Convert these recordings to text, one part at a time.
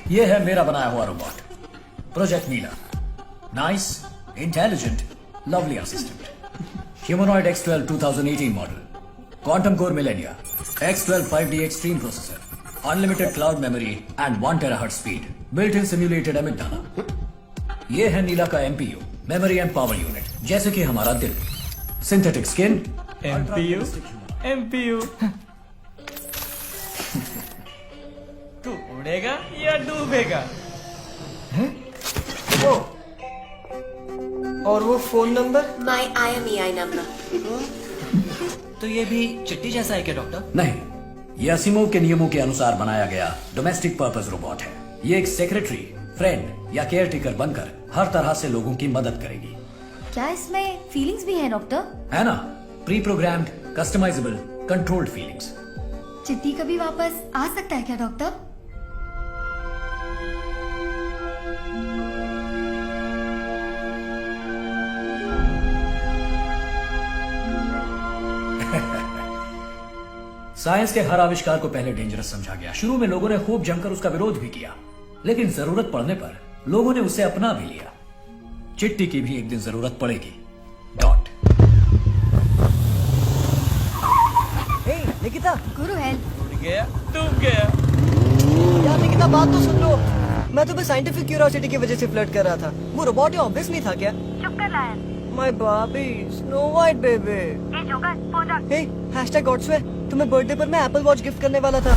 ये है मेरा बनाया हुआ robot, project Neela. Nice, intelligent, lovely assistant. Humanoid X12 2018 model, quantum core millennia, X12 5D extreme processor, unlimited cloud memory and 1 THz speed, built in simulated amygdala. ये है नीला का MPU, memory and power unit, जैसे कि हमारा दिल। Synthetic skin, MPU तू उड़ेगा या डूबेगा? और वो phone number? My IMEI number. तो ये भी चिट्टी जैसा है क्या डॉक्टर? नहीं, ये असिमोव के नियमों के अनुसार बनाया गया डोमेस्टिक पर्पस रोबोट है। ये एक सेक्रेटरी, फ्रेंड या केयर टेकर बनकर हर तरह से लोगों की मदद करेगी। क्या इसमें फीलिंग्स भी है डॉक्टर? है ना, pre programmed, customizable, controlled feelings. Chitti कभी वापस आ सकता है क्या डॉक्टर? साइंस के हर आविष्कार को पहले डेंजरस समझा गया। शुरू में लोगों ने खूब जमकर उसका विरोध भी किया, लेकिन जरूरत पड़ने पर लोगों ने उसे अपना भी लिया। चिट्टी की भी एक दिन जरूरत पड़ेगी। डॉट। हे निकिता, गुरु हेल्प। उड़ गया, डूब गया। यार निकिता बात तो सुन लो। मैं तुम्हें साइंटिफिक क्यूरियोसिटी की वजह से फ्लर्ट कर रहा था। वो रोबोट ही ऑब्वियस नहीं था क्या? चुप कर lion. My baby, snow white baby. ए जोकर, पहुंचा। हे #गॉड्सवे, तुम्हें बर्थडे पर मैं एप्पल वॉच गिफ्ट करने वाला था।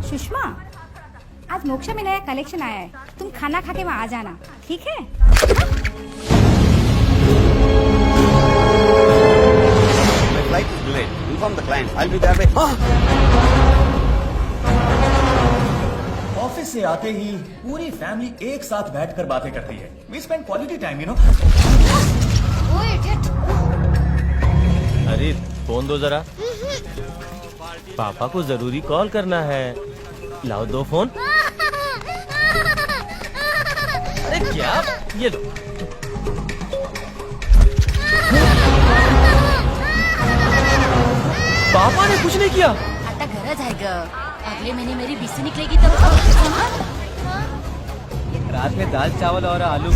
सुषमा, आज मोक्षा में नया कलेक्शन आया है, तुम खाना खा के वहाँ आ जाना, ठीक है? My flight is delayed. Inform the client. I'll be there by. Office से आते ही पूरी फैमिली एक साथ बैठकर बातें करती है। We spend quality time, you know. ओए इडियट। अरे फोन दो जरा, पापा को जरूरी कॉल करना है। लाओ दो फोन। अरे क्या, ये लो। पापा ने कुछ नहीं किया। आता घर जाएगा। अगले महीने मेरी बीसी निकलेगी तब। रात में दाल चावल और आलू।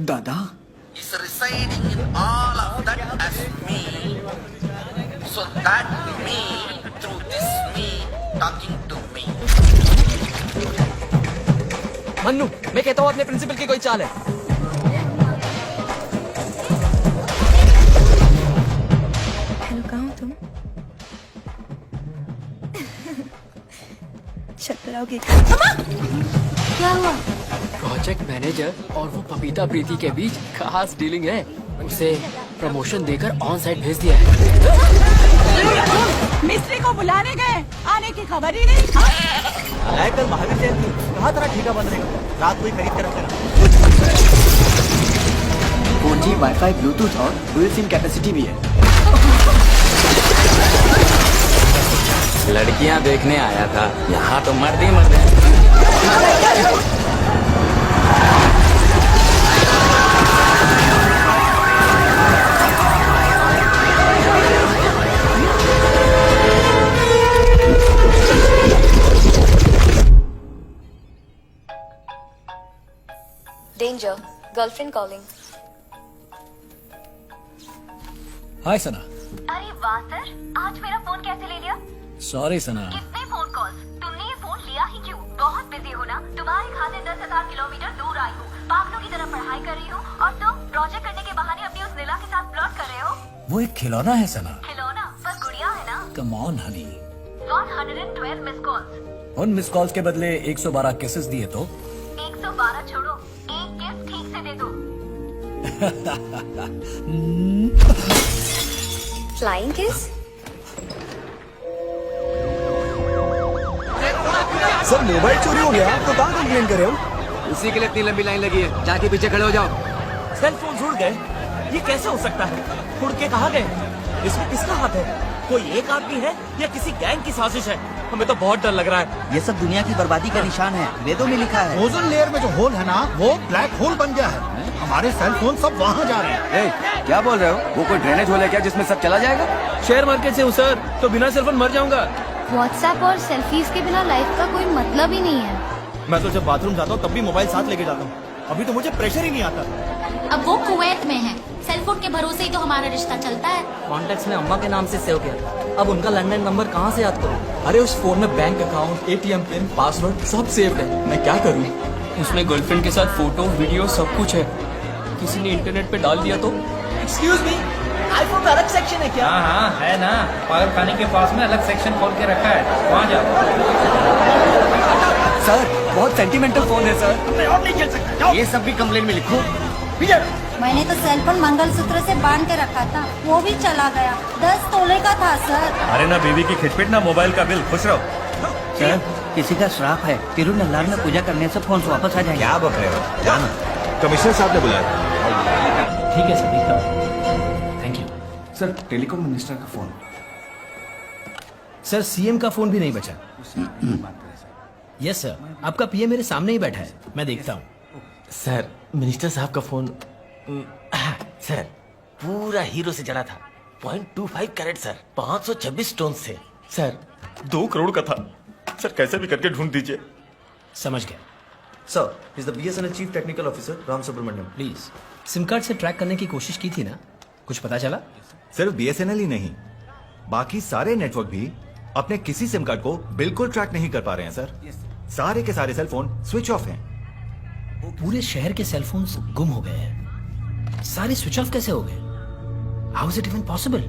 दादा Is residing in all of that as me. So that me, through this me, talking to me. Mannu, मैं कहता हूँ अपने प्रिंसिपल की कोई चाल है। हेलो, कहाँ हो तुम? छत पर आओगे? क्या हुआ? प्रोजेक्ट मैनेजर और वो पपीता प्रीति के बीच खास डीलिंग है। उसे प्रमोशन देकर ऑन साइट भेज दिया है। मिस्त्री को बुलाने गए, आने की खबर ही नहीं। कल महावीर जयंती, कहाँ तेरा ठेका बंद रहेगा? रात को ही खरीद कर रख देना। 4G, वाईफाई, ब्लूटूथ और डुअल सिम कैपेसिटी भी है। लड़कियां देखने आया था, यहाँ तो मर्द ही मर्द हैं। Danger, girlfriend calling. हाय सना। अरे वाह सर, आज मेरा फोन कैसे ले लिया? सॉरी सना। कितने फोन कॉल्स? तुमने ये फोन लिया ही क्यों? बहुत बिजी हो ना? तुम्हारे खाते 10,000 किलोमीटर दूर आई हूँ, पागलों की तरह पढ़ाई कर रही हूँ, और तुम प्रोजेक्ट करने के बहाने अपनी उस नीला के साथ प्लॉट कर रहे हो। वो एक खिलौना है सना। खिलौना? पर गुड़िया है ना। Come on Honey. 112 miss calls. उन मिस कॉल्स के बदले 112 किसेस दिए तो 112 छोड़ो, एक किस ठीक से दे दो। Flying kiss? सर मोबाइल चोरी हो गया तो कहाँ कंप्लेन करें हम? उसी के लिए इतनी लंबी लाइन लगी है, जाके पीछे खड़े हो जाओ। सेल फोन उड़ गए, ये कैसे हो सकता है? उड़ के कहाँ गए? इसमें किसका हाथ है? कोई एक आदमी है या किसी गैंग की साजिश है? हमें तो बहुत डर लग रहा है। ये सब दुनिया की बर्बादी का निशान है, वेदों में लिखा है। ओजोन लेयर में जो होल है ना, वो ब्लैक होल बन गया है। हमारे सेल फोन सब वहाँ जा रहे हैं। क्या बोल रहे हो? वो कोई ड्रेनेज होल है क्या जिसमें सब चला जाएगा? शेयर मार्केट से हूँ सर, तो बिना सेल फोन मर जाऊंगा। व्हाट्सएप और सेल्फीज के बिना लाइफ का कोई मतलब ही नहीं है। मैं तो जब बाथरूम जाता हूँ तब भी मोबाइल साथ लेके जाता हूँ। अभी तो मुझे प्रेशर ही नहीं आता। अब वो कुवैत में है, सेलफोन के भरोसे ही तो हमारा रिश्ता चलता है। कॉन्टेक्ट्स में अम्मा के नाम से सेव किया, अब उनका लैंडलाइन नंबर कहाँ से याद करूँ? अरे उस फोन में bank account, ATM pin, password सब सेव है, मैं क्या करूँ? उसमें गर्लफ्रेंड के साथ फोटो, वीडियो सब कुछ है। किसी ने इंटरनेट पे डाल दिया तो? एक्सक्यूज मी, आईफोन का अलग सेक्शन है क्या? हाँ है ना, पागल खाने के पास में अलग सेक्शन खोल के रखा है, वहाँ जाओ। सर बहुत सेंटिमेंटल फोन है सर। ये सब भी कंप्लेन में लिखो। मैंने तो सेलफोन मंगलसूत्र से बांध के रखा था, वो भी चला गया। 10 तोले का था सर। अरे ना बीवी की खिचपिट ना मोबाइल का बिल, खुश रहो। सर, किसी का श्राप है, तिरुनल्लार में पूजा करने से फोन वापस आ जाएंगे। क्या बक रहे हो? जाना, कमिश्नर साहब ने बुलाया। ठीक है सर, देखता हूँ। Thank you sir, telecom minister का फोन। सर, सीएम का फोन भी नहीं बचा। यस सर, आपका पीए मेरे सामने ही बैठा है, मैं देखता हूँ। सर, मिनिस्टर साहब का फोन सर पूरा हीरो से जड़ा था। 0.25 कैरेट सर, 526 स्टोन से। सर 2 करोड़ का था। सर कैसे भी करके ढूंढ दीजिए। समझ गया। Sir, is the BSNL chief technical officer Ram Subramaniam. Please. Sim card से ट्रैक करने की कोशिश की थी ना, कुछ पता चला? सिर्फ बीएसएनएल ही नहीं, बाकी सारे नेटवर्क भी अपने किसी सिम कार्ड को बिल्कुल ट्रैक नहीं कर पा रहे हैं सर। सारे के सारे सेल फोन स्विच ऑफ हैं। पूरे शहर के सेल फोन्स गुम हो गए हैं। सारे स्विच ऑफ कैसे हो गए? How is it even possible?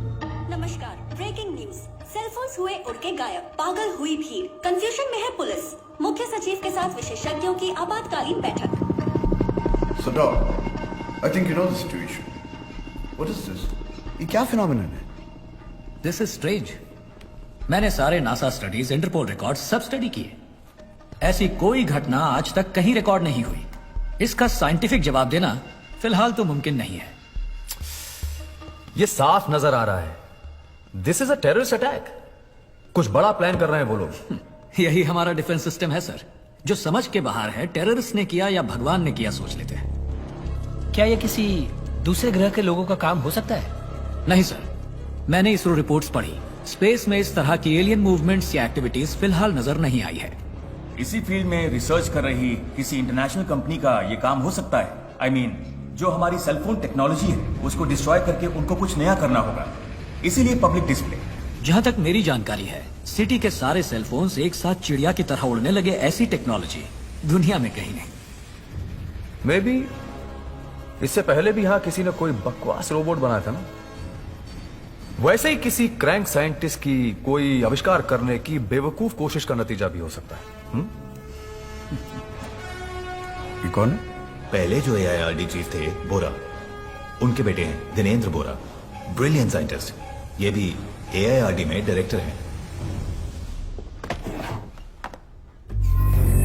नमस्कार, ब्रेकिंग न्यूज। सेलफोन्स हुए उड़ के गायब, पागल हुई भीड़, कंफ्यूजन में है पुलिस। मुख्य सचिव के साथ विशेषज्ञों की आपातकालीन बैठक। So Doc, I think you know the situation. What is this? ये क्या phenomenon है? This is strange. मैंने सारे नासा स्टडीज, इंटरपोल रिकॉर्ड सब स्टडी किए। ऐसी कोई घटना आज तक कहीं रिकॉर्ड नहीं हुई। इसका साइंटिफिक जवाब देना फिलहाल तो मुमकिन नहीं है। ये साफ नजर आ रहा है, this is a terrorist attack. कुछ बड़ा प्लान कर रहे हैं वो लोग। यही हमारा डिफेंस सिस्टम है सर, जो समझ के बाहर है टेररिस्ट ने किया या भगवान ने किया सोच लेते हैं। क्या ये किसी दूसरे ग्रह के लोगों का काम हो सकता है? नहीं सर, मैंने इसरो रिपोर्ट्स पढ़ी। स्पेस में इस तरह की एलियन मूवमेंट्स या एक्टिविटीज फिलहाल नजर नहीं आई है। इसी फील्ड में रिसर्च कर रही किसी इंटरनेशनल कंपनी का ये काम हो सकता है। I mean, जो हमारी सेलफोन टेक्नोलॉजी है उसको डिस्ट्रॉय करके उनको कुछ नया करना होगा, इसीलिए पब्लिक डिस्प्ले। जहां तक मेरी जानकारी है, सिटी के सारे सेलफोन्स एक साथ चिड़िया की तरह उड़ने लगे, ऐसी टेक्नोलॉजी दुनिया में कहीं नहीं। मे बी इससे पहले भी यहां किसी ने कोई बकवास रोबोट बनाया था ना, वैसे ही किसी क्रैंक साइंटिस्ट की कोई आविष्कार करने की बेवकूफ कोशिश का नतीजा भी हो सकता है। ये कौन है? पहले जो AIRD चीफ थे, बोरा, उनके बेटे हैं दिनेंद्र बोरा, ब्रिलियंट साइंटिस्ट। ये भी AIRD में डायरेक्टर हैं।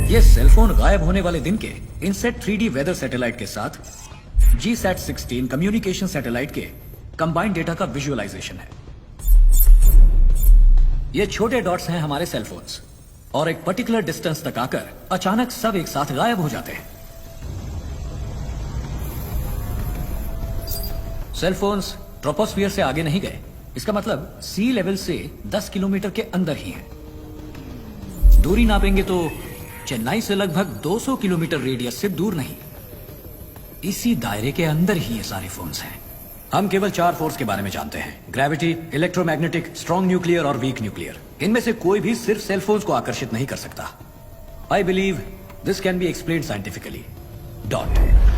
ये सेलफोन गायब होने वाले दिन के इनसेट 3D वेदर सैटेलाइट के साथ GSAT-16 कम्युनिकेशन सैटेलाइट के कंबाइंड डेटा का विजुअलाइजेशन है। ये छोटे डॉट्स हैं हमारे सेलफोन्स, और एक पर्टिकुलर डिस्टेंस तक आकर अचानक सब एक साथ गायब हो जाते हैं। सेलफोन्स ट्रोपोस्फियर से आगे नहीं गए, इसका मतलब सी लेवल से 10 किलोमीटर के अंदर ही हैं। दूरी नापेंगे तो चेन्नई से लगभग 200 किलोमीटर रेडियस से दूर नहीं, इसी दायरे के अंदर ही ये सारे फोन्स हैं। हम केवल 4 फोर्स के बारे में जानते हैं, ग्रेविटी, इलेक्ट्रोमैग्नेटिक, स्ट्रॉन्ग न्यूक्लियर और वीक न्यूक्लियर। इनमें से कोई भी सिर्फ सेल फोन्स को आकर्षित नहीं कर सकता। I believe this can be explain scientifically. Dot.